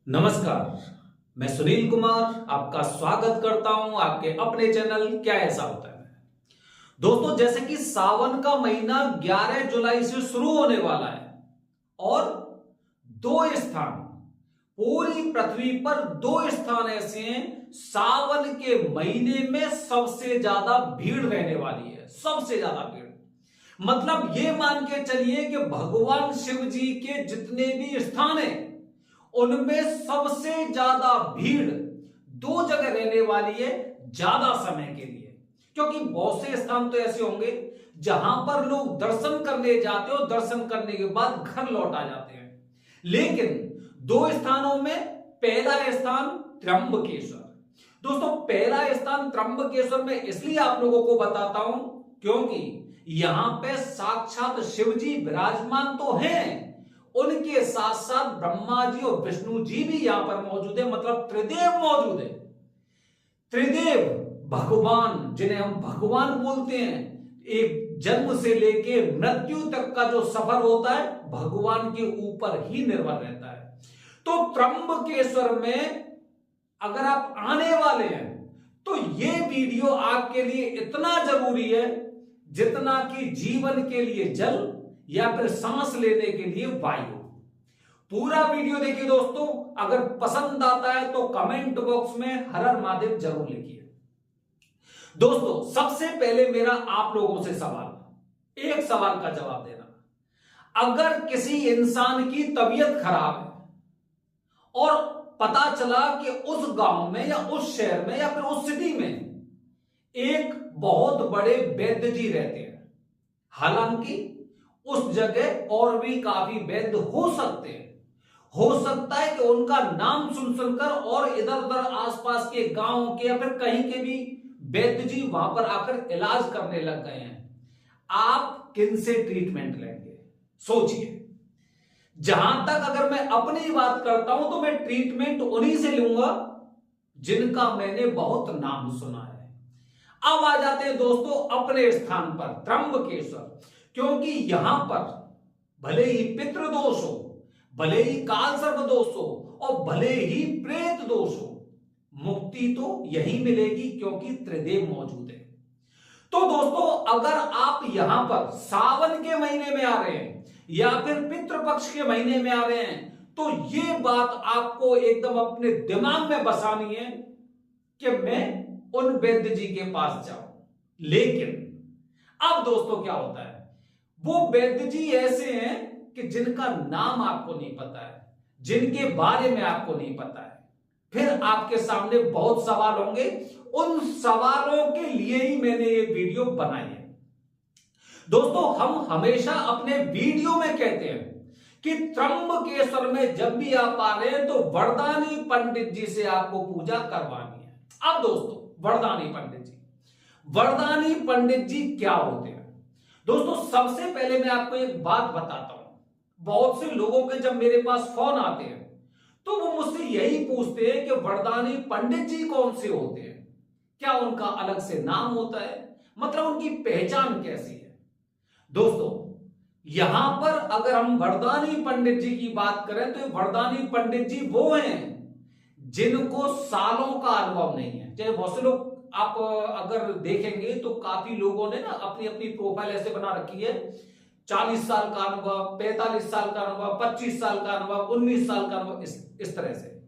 नमस्कार। मैं सुनील कुमार आपका स्वागत करता हूं आपके अपने चैनल क्या ऐसा होता है। दोस्तों, जैसे कि सावन का महीना 11 जुलाई से शुरू होने वाला है और दो स्थान, पूरी पृथ्वी पर दो स्थान ऐसे हैं सावन के महीने में सबसे ज्यादा भीड़ रहने वाली है। सबसे ज्यादा भीड़ मतलब ये मान के चलिए कि भगवान शिव जी के जितने भी स्थान हैं उनमें सबसे ज्यादा भीड़ दो जगह रहने वाली है ज्यादा समय के लिए। क्योंकि बहुत से स्थान तो ऐसे होंगे जहां पर लोग दर्शन करने जाते हो, दर्शन करने के बाद घर लौट आ जाते हैं, लेकिन दो स्थानों में पहला स्थान त्र्यंबकेश्वर। दोस्तों, पहला स्थान त्र्यंबकेश्वर में इसलिए आप लोगों को बताता हूं क्योंकि यहां पे साक्षात शिव जी विराजमान तो हैं, उनके साथ साथ ब्रह्मा जी और विष्णु जी भी यहां पर मौजूद है। मतलब त्रिदेव मौजूद है। त्रिदेव भगवान, जिन्हें हम भगवान बोलते हैं, एक जन्म से लेके मृत्यु तक का जो सफर होता है भगवान के ऊपर ही निर्भर रहता है। तो त्र्यंबकेश्वर में अगर आप आने वाले हैं तो यह वीडियो आपके लिए इतना जरूरी है जितना कि जीवन के लिए जल या फिर सांस लेने के लिए वायु। पूरा वीडियो देखिए दोस्तों। अगर पसंद आता है तो कमेंट बॉक्स में हर हर महादेव जरूर लिखिए। दोस्तों, सबसे पहले मेरा आप लोगों से सवाल, एक सवाल का जवाब देना। अगर किसी इंसान की तबीयत खराब है और पता चला कि उस गांव में या उस शहर में या फिर उस सिटी में एक बहुत बड़े वैद्य जी रहते हैं, हालांकि उस जगह और भी काफी वैद्य हो सकते हैं, हो सकता है कि उनका नाम सुन सुनकर और इधर उधर आसपास के गांव के या फिर कहीं के भी वैद्य जी वहां पर आकर इलाज करने लग गए हैं, आप किन से ट्रीटमेंट लेंगे? सोचिए। जहां तक अगर मैं अपनी बात करता हूं तो मैं ट्रीटमेंट उन्हीं से लूंगा जिनका मैंने बहुत नाम सुना है। अब आ जाते हैं दोस्तों अपने स्थान पर त्र्यंबकेश्वर, क्योंकि यहां पर भले ही पितृदोष हो, भले ही काल सर्प दोष हो और भले ही प्रेत दोष हो, मुक्ति तो यही मिलेगी क्योंकि त्रिदेव मौजूद है। तो दोस्तों, अगर आप यहां पर सावन के महीने में आ रहे हैं या फिर पितृपक्ष के महीने में आ रहे हैं तो यह बात आपको एकदम अपने दिमाग में बसानी है कि मैं उन वैद्य जी के पास जाऊं। लेकिन अब दोस्तों क्या होता है, वो वैद्य जी ऐसे हैं कि जिनका नाम आपको नहीं पता है, जिनके बारे में आपको नहीं पता है। फिर आपके सामने बहुत सवाल होंगे, उन सवालों के लिए ही मैंने ये वीडियो बनाई है। दोस्तों, हम हमेशा अपने वीडियो में कहते हैं कि त्र्यंबकेश्वर में जब भी आप आ रहे हैं तो वरदानी पंडित जी से आपको पूजा करवानी है। अब दोस्तों, वरदानी पंडित जी क्या होते हैं? दोस्तों, सबसे पहले मैं आपको एक बात बताता हूं। बहुत से लोगों के जब मेरे पास फोन आते हैं तो वो मुझसे यही पूछते हैं कि वरदानी पंडित जी कौन से होते हैं, क्या उनका अलग से नाम होता है, मतलब उनकी पहचान कैसी है? दोस्तों, यहां पर अगर हम वरदानी पंडित जी की बात करें तो वरदानी पंडित जी वो हैं जिनको सालों का अनुभव नहीं है। चाहे बहुत से लोग आप अगर देखेंगे तो काफी लोगों ने ना अपनी अपनी प्रोफाइल ऐसे बना रखी है, 40 साल का अनुभव, 45 साल का अनुभव, 25 साल का अनुभव, 19 साल का अनुभव, इस तरह से।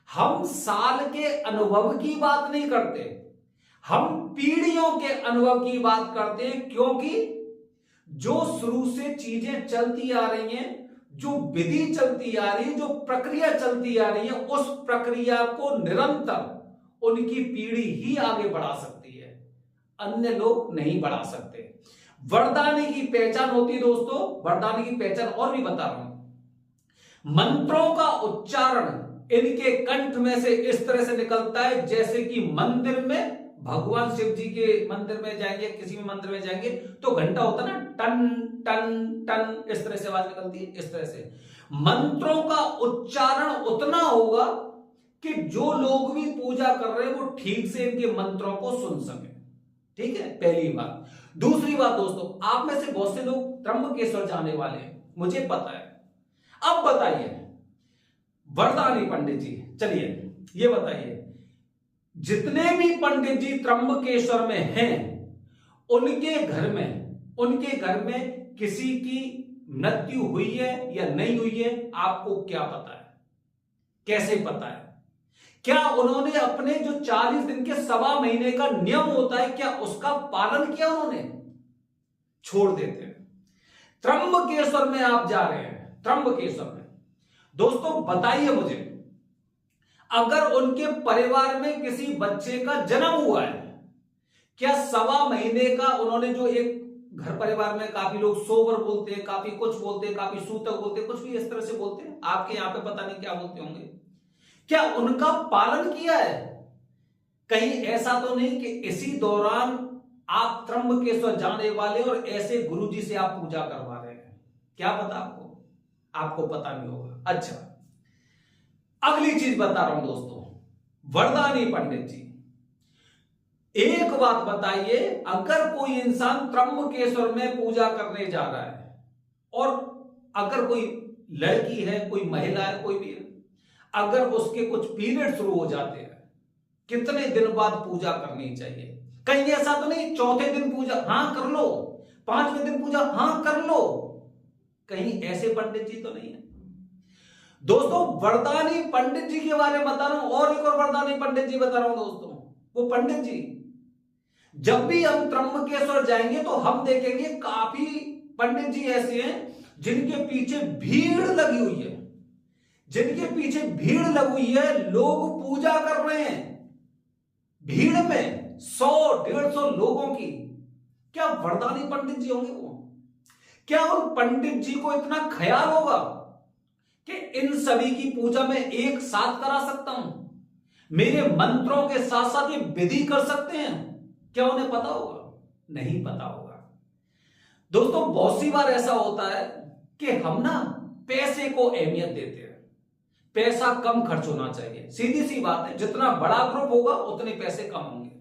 हम साल के अनुभव की बात नहीं करते, हम पीढ़ियों के अनुभव की बात करते हैं। क्योंकि जो शुरू से चीजें चलती आ रही हैं, जो विधि चलती आ रही है, जो प्रक्रिया चलती आ रही है, उस प्रक्रिया को निरंतर उनकी पीढ़ी ही आगे बढ़ा सकती है, अन्य लोग नहीं बढ़ा सकते। वरदानी की पहचान होती है दोस्तों, वरदानी की पहचान और भी बता रहा हूं। मंत्रों का उच्चारण इनके कंठ में से इस तरह से निकलता है जैसे कि मंदिर में भगवान शिव जी के मंदिर में जाएंगे, किसी भी मंदिर में जाएंगे तो घंटा होता है ना, टन टन टन, इस तरह से आवाज निकलती है। इस तरह से मंत्रों का उच्चारण उतना होगा कि जो लोग भी पूजा कर रहे हैं वो ठीक से इनके मंत्रों को सुन सके। ठीक है, पहली बात। दूसरी बात दोस्तों, आप में से बहुत से लोग त्र्यंबकेश्वर जाने वाले हैं, मुझे पता है। अब बताइए, वरदानी पंडित जी, चलिए ये बताइए, जितने भी पंडित जी त्र्यंबकेश्वर में हैं, उनके घर में किसी की मृत्यु हुई है या नहीं हुई है, आपको क्या पता है? कैसे पता है? क्या उन्होंने अपने जो 40 दिन के 1.25 महीने का नियम होता है, क्या उसका पालन किया उन्होंने? छोड़ देते हैं। त्र्यंबकेश्वर में आप जा रहे हैं, त्र्यंबकेश्वर में दोस्तों बताइए मुझे, अगर उनके परिवार में किसी बच्चे का जन्म हुआ है, क्या 1.25 महीने का उन्होंने जो एक घर परिवार में काफी लोग सोबर बोलते हैं, काफी कुछ बोलते हैं, काफी सूतक बोलते हैं, कुछ भी इस तरह से बोलते हैं, आपके यहां पे पता नहीं क्या बोलते होंगे, क्या उनका पालन किया है? कहीं ऐसा तो नहीं कि इसी दौरान आप त्र्यंबकेश्वर जाने वाले और ऐसे गुरुजी से आप पूजा करवा रहे हैं? क्या पता आपको पता नहीं होगा। अच्छा, अगली चीज बता रहा हूं दोस्तों, वरदानी पंडित जी, एक बात बताइए, अगर कोई इंसान त्र्यंबकेश्वर में पूजा करने जा रहा है और अगर कोई लड़की है, कोई महिला है, कोई भी है, अगर उसके कुछ पीरियड शुरू हो जाते हैं, कितने दिन बाद पूजा करनी चाहिए? कहीं ऐसा तो नहीं चौथे दिन पूजा हां कर लो, 5वें दिन पूजा हां कर लो, कहीं ऐसे पंडित जी तो नहीं है? दोस्तों वरदानी पंडित जी के बारे में बता रहा हूं, और एक और वरदानी पंडित जी बता रहा हूं दोस्तों। वो पंडित जी, जब भी हम त्र्यंबकेश्वर जाएंगे तो हम देखेंगे काफी पंडित जी ऐसे हैं जिनके पीछे भीड़ लगी हुई है, जिनके पीछे भीड़ लगी हुई है, लोग पूजा कर रहे हैं भीड़ में, 100-150 लोगों की। क्या वरदानी पंडित जी होंगे वो? क्या उन पंडित जी को इतना ख्याल होगा कि इन सभी की पूजा में एक साथ करा सकता हूं, मेरे मंत्रों के साथ साथ ये विधि कर सकते हैं? क्या उन्हें पता होगा? नहीं पता होगा। दोस्तों बहुत सी बार ऐसा होता है कि हम ना पैसे को अहमियत देते हैं, पैसा कम खर्च होना चाहिए, सीधी सी बात है, जितना बड़ा ग्रुप होगा उतने पैसे कम होंगे,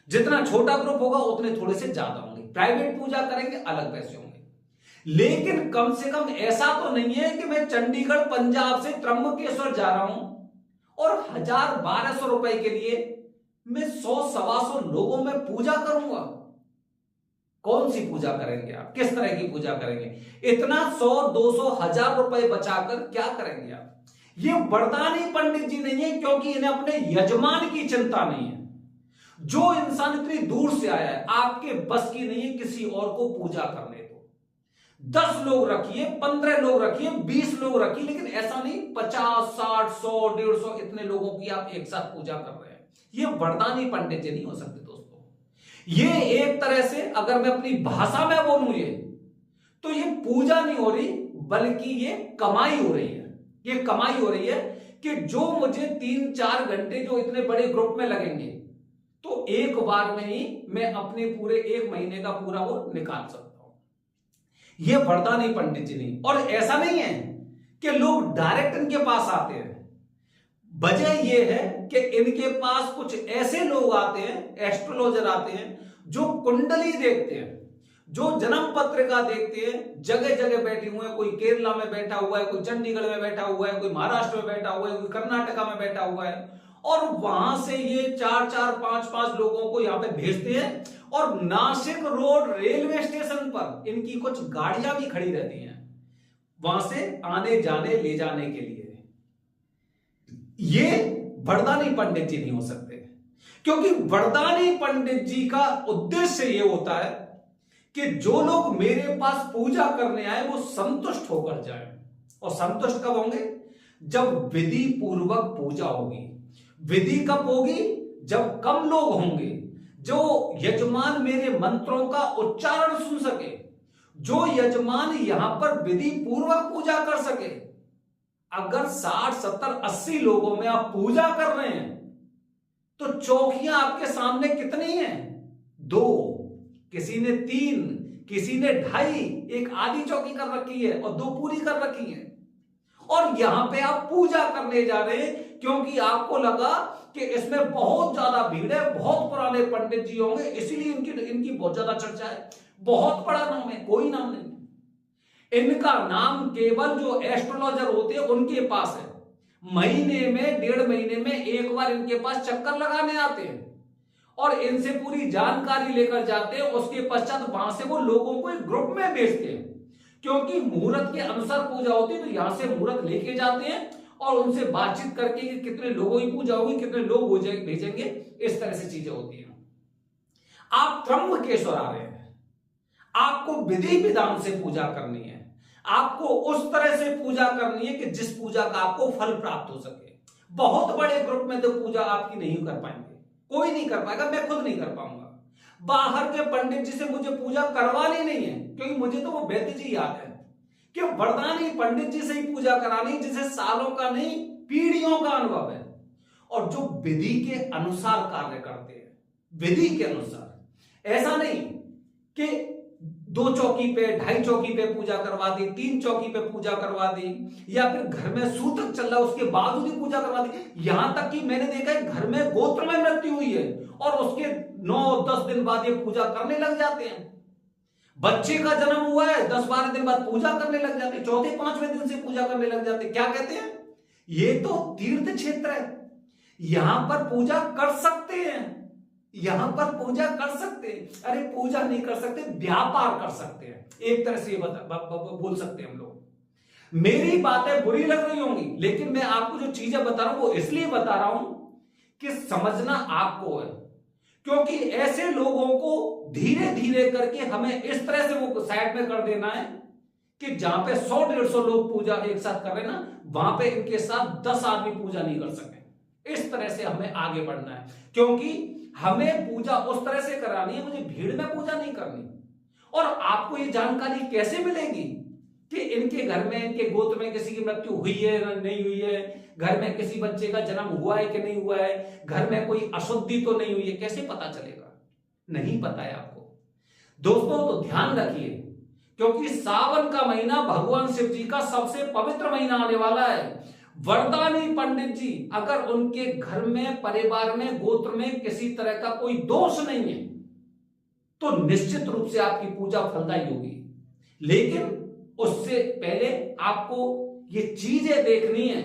जितना छोटा ग्रुप होगा उतने थोड़े से ज्यादा होंगे, प्राइवेट पूजा करेंगे अलग पैसे होंगे। लेकिन कम से कम ऐसा तो नहीं है कि मैं चंडीगढ़ पंजाब से त्र्यंबकेश्वर जा रहा हूं और 1000-1200 रुपए के लिए मैं 100-125 लोगों में पूजा करूंगा। कौन सी पूजा करेंगे आप? किस तरह की पूजा करेंगे? इतना 100-200-1000 रुपए बचाकर क्या करेंगे आप? ये वरदानी पंडित जी नहीं है, क्योंकि इन्हें अपने यजमान की चिंता नहीं है। जो इंसान इतनी दूर से आया है, आपके बस की नहीं है किसी और को पूजा करने दो। 10 लोग रखिए, 15 लोग रखिए, 20 लोग रखिए, लेकिन ऐसा नहीं 50, 60, 100, 150 इतने लोगों की आप एक साथ पूजा कर रहे हैं। ये वरदानी पंडित जी नहीं हो सकते दोस्तों। ये एक तरह से अगर मैं अपनी भाषा में बोलूं ये, तो ये पूजा नहीं हो रही, बल्कि ये कमाई हो रही है। ये कमाई हो रही है कि जो मुझे 3-4 घंटे जो इतने बड़े ग्रुप में लगेंगे, तो एक बार में ही मैं अपने पूरे 1 महीने का पूरा वो निकाल सकता हूं। ये वरदानी पंडित जी नहीं। और ऐसा नहीं है कि लोग डायरेक्ट इनके पास आते हैं, वजह यह है कि इनके पास कुछ ऐसे लोग आते हैं, एस्ट्रोलॉजर आते हैं, जो कुंडली देखते हैं, जो जन्म पत्रिका देखते हैं, जगह जगह बैठे हुए हैं, कोई केरला में बैठा हुआ है, कोई चंडीगढ़ में बैठा हुआ है, कोई महाराष्ट्र में बैठा हुआ है, कोई कर्नाटका में बैठा हुआ है, और वहां से ये 4-4, 5-5 लोगों को यहां पे भेजते हैं, और नासिक रोड रेलवे स्टेशन पर इनकी कुछ गाड़ियां भी खड़ी रहती हैं वहां से आने जाने ले जाने के लिए। ये वरदानी पंडित जी नहीं हो सकते, क्योंकि वरदानी पंडित जी का उद्देश्य ये होता है कि जो लोग मेरे पास पूजा करने आए वो संतुष्ट होकर जाएं। और संतुष्ट कब होंगे? जब विधि पूर्वक पूजा होगी। विधि कब होगी? जब कम लोग होंगे, जो यजमान मेरे मंत्रों का उच्चारण सुन सके, जो यजमान यहां पर विधि पूर्वक पूजा कर सके। अगर 60, 70, 80 लोगों में आप पूजा कर रहे हैं, तो चौकियां आपके सामने कितनी हैं? 2, किसी ने 3, किसी ने 2.5, एक आधी चौकी कर रखी है और 2 पूरी कर रखी है। और यहां पे आप पूजा करने जा रहे हैं क्योंकि आपको लगा कि इसमें बहुत ज्यादा भीड़ है, बहुत पुराने पंडित जी होंगे, इसीलिए इनकी बहुत ज्यादा चर्चा है। बहुत बड़ा नाम है, कोई नाम नहीं। इनका नाम केवल जो एस्ट्रोलॉजर होते हैं उनके पास है। महीने में, 1.5 महीने में एक बार इनके पास चक्कर लगाने आते हैं और इनसे पूरी जानकारी लेकर जाते हैं। उसके पश्चात वहां से वो लोगों को एक ग्रुप में भेजते हैं, क्योंकि मुहूर्त के अनुसार पूजा होती है। तो यहां से मुहूर्त लेके जाते हैं और उनसे बातचीत करके कि कितने लोगों की पूजा होगी, कितने लोग भेजेंगे, इस तरह से चीजें होती हैं। आप त्र्यंबकेश्वर आ रहे हैं, आपको विधि विधान से पूजा करनी है, आपको उस तरह से पूजा करनी है कि जिस पूजा का आपको फल प्राप्त हो सके। बहुत बड़े ग्रुप में तो पूजा आपकी नहीं कर पाएंगे, कोई नहीं कर पाएगा, मैं खुद नहीं कर पाऊंगा। बाहर के पंडित जी से मुझे पूजा करवानी नहीं है, क्योंकि मुझे तो वो वैद्य जी याद है कि वरदानी पंडित जी से ही पूजा करानी, जिसे सालों का नहीं पीढ़ियों का अनुभव है और जो विधि के अनुसार कार्य करते हैं, विधि के अनुसार। ऐसा नहीं कि 2 चौकी पे, 2.5 चौकी पे पूजा करवा दी, 3 चौकी पे पूजा करवा दी, या फिर घर में सूतक चल रहा है उसके बावजूद ही पूजा करवा दी। यहां तक कि मैंने देखा है घर में गोत्र में मृत्यु हुई है और उसके 9-10 दिन बाद ये पूजा करने लग जाते हैं। बच्चे का जन्म हुआ है, 10-12 दिन बाद पूजा करने लग जाते हैं, 4-5वें दिन से पूजा करने लग जाते हैं। क्या कहते हैं? ये तो तीर्थ क्षेत्र है, यहां पर पूजा कर सकते हैं, यहां पर पूजा कर सकते हैं। अरे पूजा नहीं कर सकते, व्यापार कर सकते हैं, एक तरह से ये बोल सकते हैं हम लोग। मेरी बातें बुरी लग रही होंगी, लेकिन मैं आपको जो चीजें बता रहा हूं वो इसलिए बता रहा हूं कि समझना आपको है, क्योंकि ऐसे लोगों को धीरे धीरे करके हमें इस तरह से वो साइड में कर देना है कि जहां पे 100-150 लोग पूजा एक साथ कर रहे हैं ना, वहां पे इनके साथ 10 आदमी पूजा नहीं कर सके। इस तरह से हमें आगे बढ़ना है, क्योंकि हमें पूजा उस तरह से करानी है, मुझे भीड़ में पूजा नहीं करनी। और आपको ये जानकारी कैसे मिलेगी कि इनके घर में, इनके गोत्र में किसी की मृत्यु हुई है नहीं हुई है, घर में किसी बच्चे का जन्म हुआ है कि नहीं हुआ है, घर में कोई अशुद्धि तो नहीं हुई है, कैसे पता चलेगा? नहीं पता है आपको। दोस्तों तो ध्यान रखिए, क्योंकि सावन का महीना भगवान शिव जी का सबसे पवित्र महीना आने वाला है। वरदानी पंडित जी अगर उनके घर में, परिवार में, गोत्र में किसी तरह का कोई दोष नहीं है तो निश्चित रूप से आपकी पूजा फलदायी होगी। लेकिन उससे पहले आपको ये चीजें देखनी है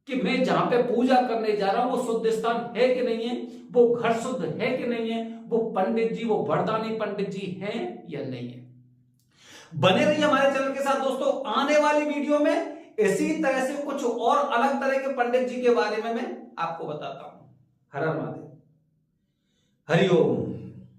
कि मैं जहां पे पूजा करने जा रहा हूं वो शुद्ध स्थान है कि नहीं है, वो घर शुद्ध है कि नहीं है, वो पंडित जी, वो वरदानी पंडित जी हैं या नहीं है। बने रहिए हमारे चैनल के साथ दोस्तों। आने वाली वीडियो में इसी तरह से कुछ और अलग तरह के पंडित जी के बारे में मैं आपको बताता हूं। हर हर महादेव, हरिओम।